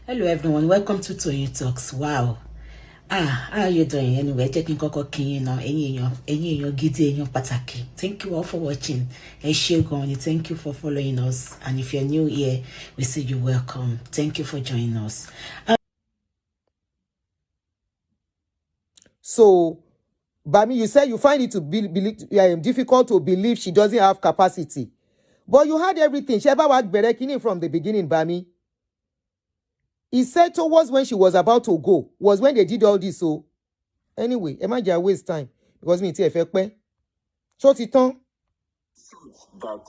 Hello everyone, welcome to Toyeen Talks. Wow. How are you doing? Anyway, taking koko kin now. Any gidi èèyàn pàtàkì. Thank you all for watching. Thank you for following us. And if you're new here, we say you're welcome. Thank you for joining us. So, Bami, you said you find it to be difficult to believe she doesn't have capacity. But you had everything. She ever worked berekini from the beginning, Bami. He said towards when she was about to go was when they did all this. So, anyway, imagine I waste time because me too effect. Short it on. That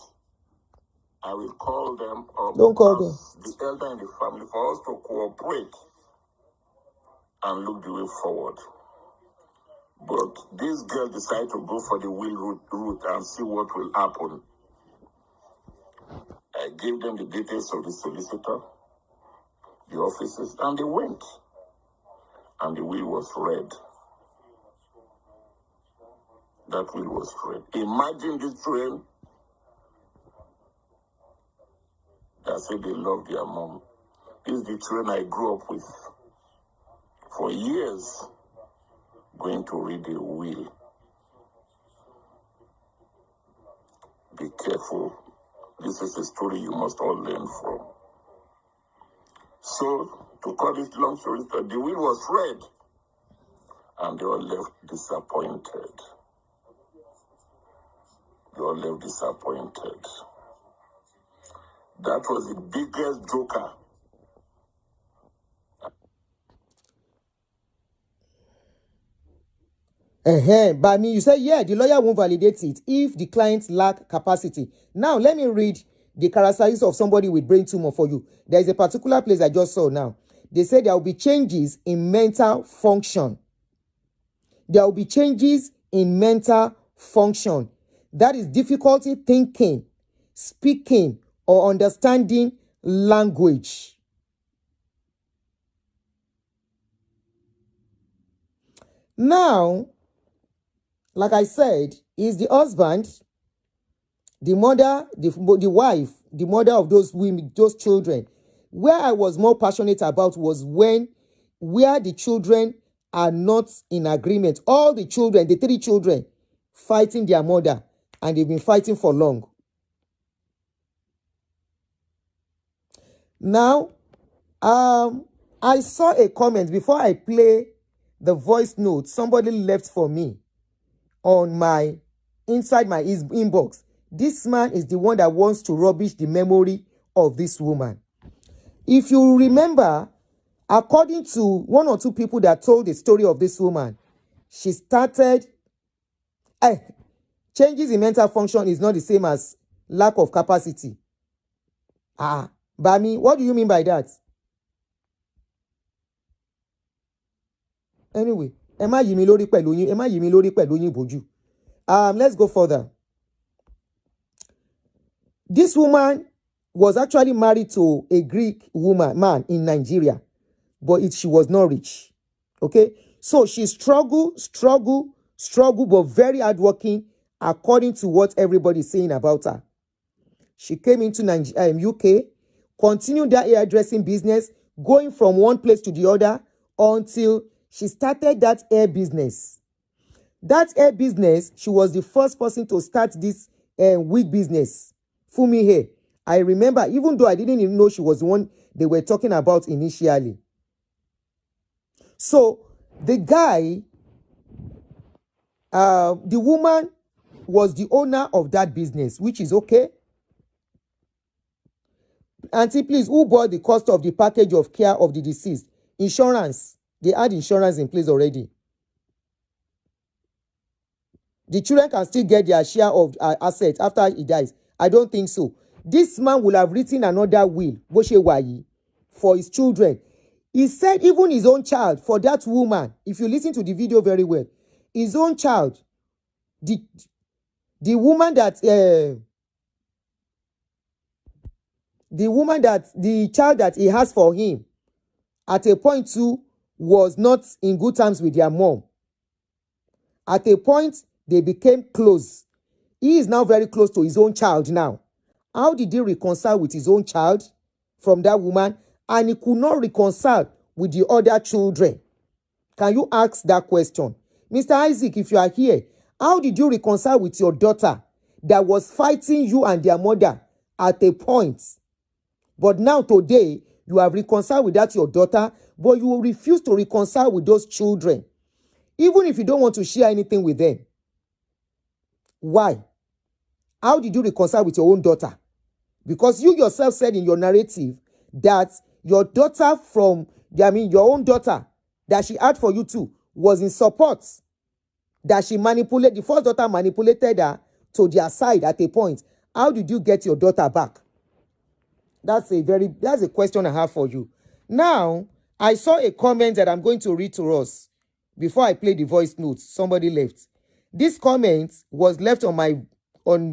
I will call them up. Don't call them. The elder in the family for us to cooperate and look the way forward. But this girl decided to go for the will route and see what will happen. I gave them the details of the solicitor, the officers, and they went. And the will was read. That will was read. Imagine this train that said they love their mom. This is the train I grew up with for years, going to read the will. Be careful. This is a story you must all learn from. So, to cut it long story short, the will was read, and they all left disappointed. They all left disappointed. That was the biggest joker. Bami, you said, yeah, the lawyer won't validate it if the client lack capacity. Now, let me read the characteristics of somebody with brain tumor for you. There is a particular place I just saw now. They say there will be changes in mental function. There will be changes in mental function. That is difficulty thinking, speaking, or understanding language. Now, like I said, is the husband, the mother, the wife, the mother of those women, those children. Where I was more passionate about was where the children are not in agreement. All the children, the 3 children, fighting their mother, and they've been fighting for long. Now, I saw a comment before I play the voice note somebody left for me on inside my inbox. This man is the one that wants to rubbish the memory of this woman. If you remember, according to 1 or 2 people that told the story of this woman, she started changes in mental function is not the same as lack of capacity. Bami, what do you mean by that? Anyway, let's go further. This woman was actually married to a Greek man in Nigeria, but she was not rich. Okay? So she struggled, but very hardworking, according to what everybody's saying about her. She came into UK, continued that hairdressing business, going from one place to the other until she started that hair business. That hair business, she was the first person to start this wig business. Funmi hair. I remember, even though I didn't even know she was the one they were talking about initially. So, the guy, the woman was the owner of that business, which is okay. Auntie, please, who bought the cost of the package of care of the deceased? Insurance. They had insurance in place already. The children can still get their share of assets after he dies. I don't think so. This man will have written another will, for his children. He said even his own child, for that woman, if you listen to the video very well, his own child, the woman that, the child that he has for him, at a point too, was not in good terms with their mom. At a point, they became close. He is now very close to his own child now. How did he reconcile with his own child from that woman and he could not reconcile with the other children? Can you ask that question? Mr. Isaac, if you are here, how did you reconcile with your daughter that was fighting you and their mother at a point? But now today, you have reconciled with that your daughter, but you will refuse to reconcile with those children, even if you don't want to share anything with them. Why? How did you reconcile with your own daughter? Because you yourself said in your narrative that your daughter your own daughter that she had for you too was in support, that the first daughter manipulated her to their side at a point. How did you get your daughter back? That's a question I have for you. Now, I saw a comment that I'm going to read to us before I play the voice notes. Somebody left. This comment was left on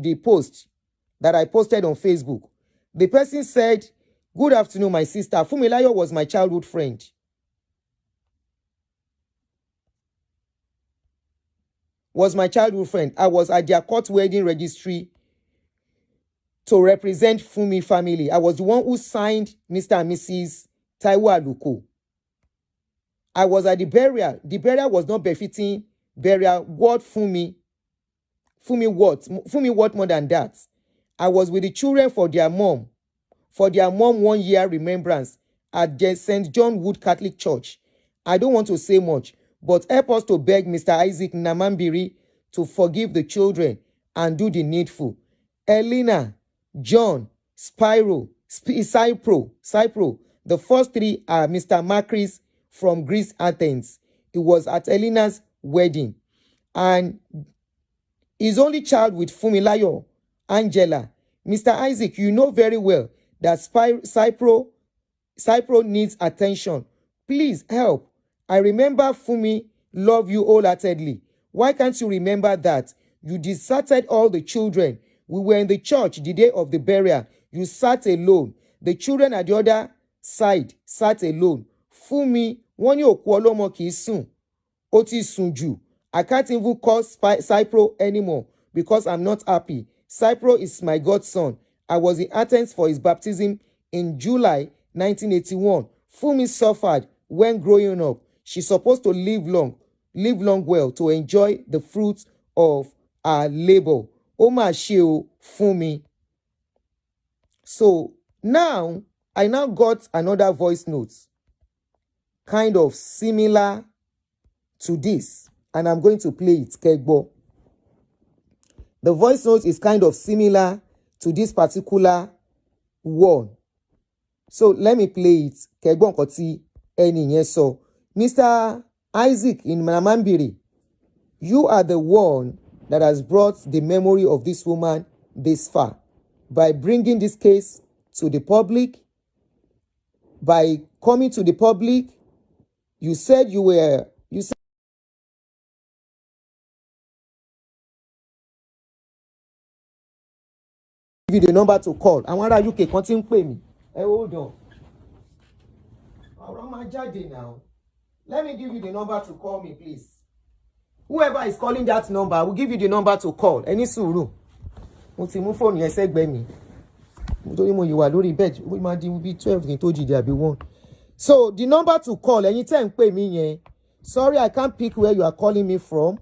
the post that I posted on Facebook. The person said, "Good afternoon, my sister. Funmilayo was my childhood friend. I was at their court wedding registry to represent Funmi family. I was the one who signed Mr. and Mrs. Taiwo Aluko. I was at the burial. The burial was not befitting burial. What Funmi? Funmi what more than that? I was with the children for their mom 1 year remembrance at the St. John Wood Catholic Church. I don't want to say much, but help us to beg Mr. Isaac Namambiri to forgive the children and do the needful. Elena, John, Cypro. The first three are Mr. Macris from Greece, Athens. It was at Elena's wedding. And his only child with Funmilayo, Angela. Mr. Isaac, you know very well that Cypro needs attention. Please help. I remember Funmi love you wholeheartedly. Why can't you remember that? You deserted all the children. We were in the church the day of the burial. You sat alone. The children at the other side sat alone. Funmi, wọ́n ní òkú ọlọ́mọ kìí sùn. Ó ti sùn jù. I can't even call Cypro anymore because I'm not happy. Cypro is my godson. I was in Athens for his baptism in July 1981. Funmi suffered when growing up. She's supposed to live long well to enjoy the fruits of her labor. Ó mà ṣe o, Funmi. So now, I now got another voice note, kind of similar to this, and I'm going to play it, Kegbo. The voice note is kind of similar to this particular one. So let me play it. Kegbo nkoti eni yen so. Mr. Isaac in Namambiri, you are the one that has brought the memory of this woman this far by bringing this case to the public, by coming to the public. You said give you the number to call. Àwọn ará UK kan tí ń pè mí. Hold on. Ọ̀rọ̀ máa jáde now. Let me give you the number to call me, please. Whoever is calling that number, I will give you the number to call. Any sùúrù. Mo ti mú fóònù yẹn sẹ́gbẹ̀ẹ́ mi. Nítorí mo yìí wà lórí bed. Ó máa di bí 12 kí n tó jìde àbí 1. So the number to call, ẹ̀yin tẹ́ ń pè mí yẹn. Sorry, I can't pick where you are calling me from.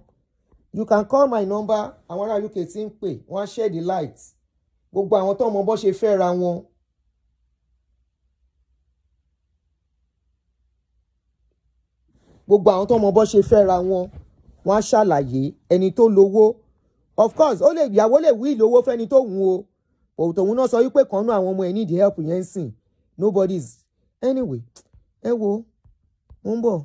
You can call my number. Àwọn ará UK tí ń pè, wọ́n á share the light. Gbogbo àwọn tó mọ bó ṣe fẹ́ ra wọn. Gbogbo àwọn tó mọ bó ṣe fẹ́ ra wọn. Wọ́n á ṣàlàyé ẹni tó lówó. Of course, ìyàwó lè wí lówó fẹ́ni tó wù o. Òun náà sọ wípé kan náà àwọn ọmọ ẹ̀ need help yẹn sìn. Nobody's. Anyway, ẹ wo, mo ń bọ̀.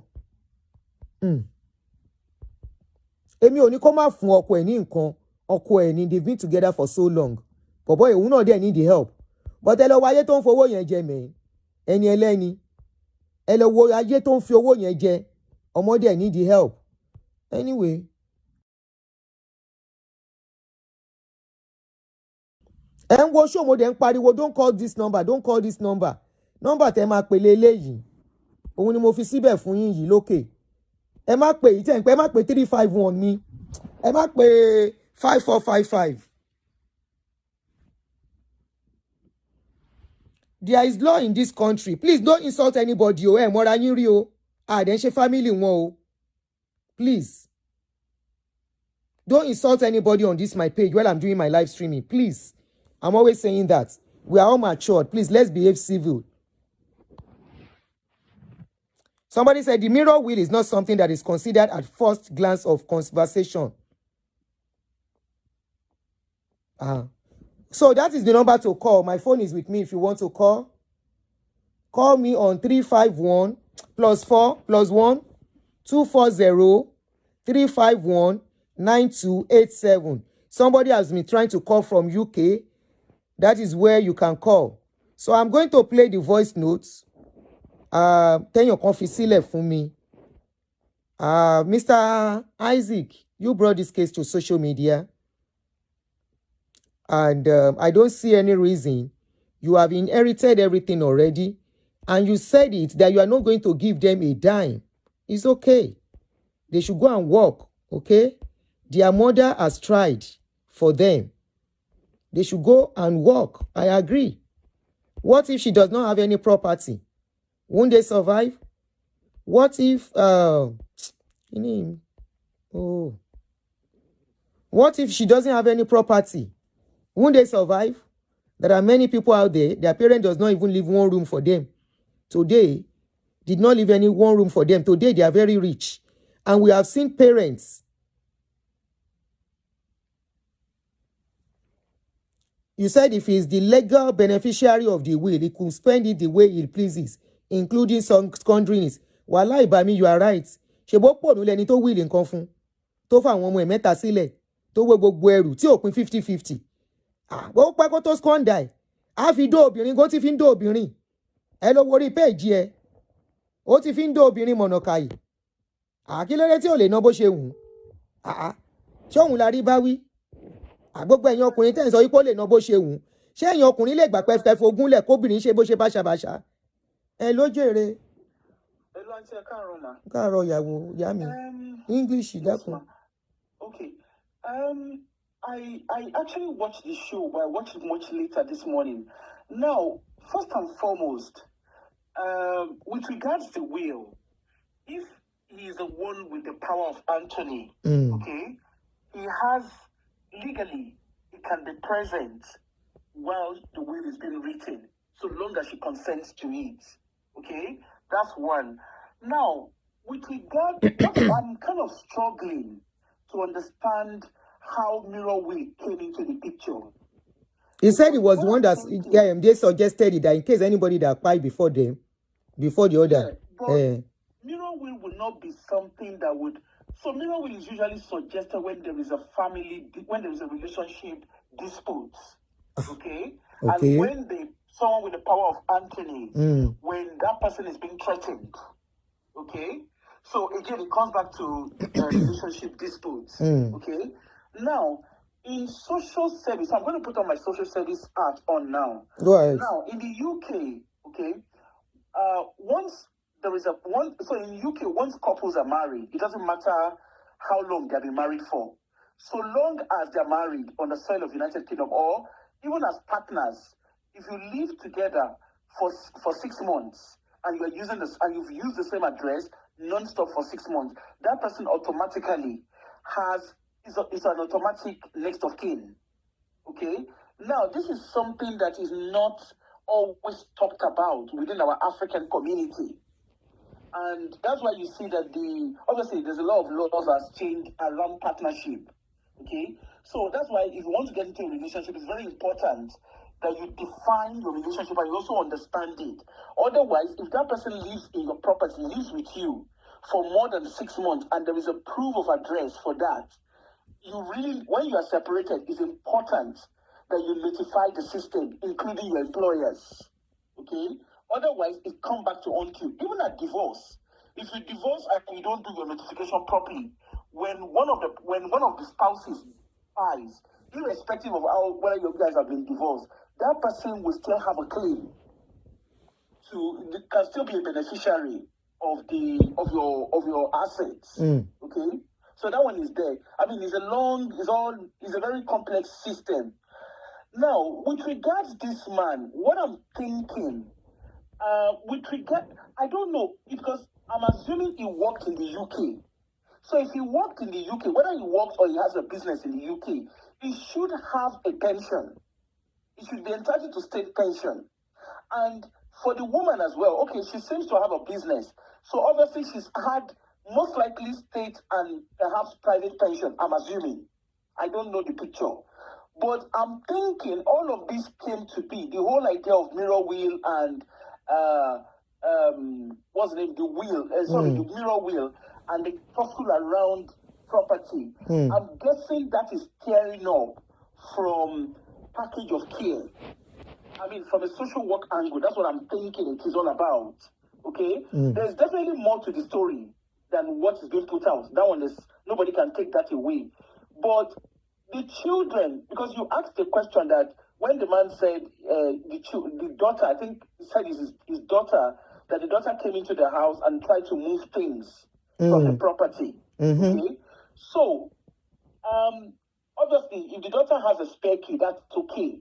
Èmi ò ní kó má fún ọkọ ẹ̀ ní nǹkan. Ọkọ ẹ̀ ni, they've been together for so long. Bọ̀bọ́ òun náà dẹ̀ need the help. But ẹ lọ wo ayé tó ń fowó yẹn jẹ mẹ́. Ẹni ẹlẹ́ni. Ẹ lọ wo ayé tó ń fi owó yẹn jẹ. Ọmọdé ẹ̀ need the help. Anyway. Ẹ ń wo show mo dẹ̀ ń pariwo, don't call this number, don't call this number. Number tẹ́ máa pè leléyìí. Òun ni mo fi síbẹ̀ fún yín yìí lókè. Ẹ má pè yìí tẹ́ ń pè, ẹ má pè 351 mi. Ẹ má pè 5455. There is law in this country. Please don't insult anybody. Oh, mora yin ri o. Then she family won o. Please. Don't insult anybody on this my page while I'm doing my live streaming. Please. I'm always saying that. We are all matured. Please, let's behave civil. Somebody said the mirror will is not something that is considered at first glance of conversation. So that is the number to call. My phone is with me if you want to call. Call me on 351 +4 +1 240 351 9287. Somebody has been trying to call from UK. That is where you can call. So I'm going to play the voice notes. Tell your confisile for me. Mr. Isaac, you brought this case to social media. And I don't see any reason. You have inherited everything already. And you said it that you are not going to give them a dime. It's okay. They should go and work, okay? Their mother has tried for them. They should go and work. I agree. What if she does not have any property? Won't they survive? What if, what if she doesn't have any property? Won't they survive? There are many people out there, their parent does not even leave one room for them. Today, did not leave any one room for them. Today, they are very rich. And we have seen parents. You said if he is the legal beneficiary of the will, he could spend it the way he pleases, including some squanderings. Wallahi Bami, you are right. Ṣé bó pọ̀ nílẹ̀ ni tó will nǹkan fún, tó fà àwọn ọmọ ẹ̀ mẹ́ta sílẹ̀, tó wé gbogbo ẹrù tí ò pín 50-50. Bó pẹ́ kó tó squander ẹ̀, á fi dó obìnrin kó ti fi ń dó obìnrin. Ẹ lọ wo orí péèjì ẹ, ó ti fi ń dó obìnrin mọ̀nàkàyè. Kí ló dé tí ò lè ná bó ṣe wù ú? Ṣé òun la rí bá wí? Gbogbo ẹ̀yin ọkùnrin tẹ́ ń sọ wípé ó lè ná bó ṣe wù ú. Ṣé ẹ̀yin ọkùnrin lè gbà pẹ́fẹ́ fogúnlẹ̀ kóbìnrin ṣe bó ṣe báṣabàṣa? Ẹ ló jèrè. Káàárọ̀ ìyàwó ìyá mi. English dákun. Okay. I actually watched the show, but I watched it much later this morning. Now, first and foremost, with regards to will, if he is the one with the power of Anthony, okay, he has legally, he can be present while the will is being written, so long as she consents to it. Okay, that's one. Now, with regard, I'm kind of struggling to understand how mirror will came into the picture. He said it was one that they suggested it that in case anybody that applied before them, before the other. Mirror will not be something that would. So mirror will is usually suggested when there is a family, when there is a relationship dispute. Okay. And when someone with the power of Anthony, when that person is being threatened. Okay. So again, it comes back to relationship disputes. Okay. Now, in social service, I'm going to put on my social service hat on now. Go ahead. Now, in the UK, okay, once there is so in the UK, once couples are married, it doesn't matter how long they've been married for. So long as they're married on the soil of United Kingdom, or even as partners, if you live together for 6 months and you are using this and you've used the same address non-stop for 6 months, that person automatically is an automatic next of kin. Okay? Now, this is something that is not always talked about within our African community. And that's why you see that obviously there's a lot of laws that's changed around partnership. Okay? So that's why if you want to get into a relationship, it's very important that you define your relationship and you also understand it. Otherwise, if that person lives in your property, lives with you for more than 6 months, and there is a proof of address for that, when you are separated, it's important that you notify the system, including your employers. Okay? Otherwise, it comes back to haunt you. Even at divorce, if you divorce and you don't do your notification properly, when one of the spouses dies, irrespective of whether you guys have been divorced, that person will still have a claim can still be a beneficiary of your assets. Okay? So that one is there. I mean, it's a very complex system. Now, with regards this man, what I'm thinking, I don't know, because I'm assuming he worked in the UK. So if he worked in the UK, whether he works or he has a business in the UK, he should have a pension. He should be entitled to state pension. And for the woman as well, okay, she seems to have a business. So obviously she's had most likely state and perhaps private pension, I'm assuming. I don't know the picture. But I'm thinking all of this came to be, the whole idea of mirror wheel and, what's the name, the wheel, the mirror wheel and the tussle around property. I'm guessing that is tearing up from package of care. I mean, from a social work angle, that's what I'm thinking it is all about. Okay? There's definitely more to the story than what is being put out. That one is, nobody can take that away. But the children, because you asked the question that when the man said the daughter, I think he said his daughter, that the daughter came into the house and tried to move things from the property. Okay? So, obviously, if the daughter has a spare key, that's okay.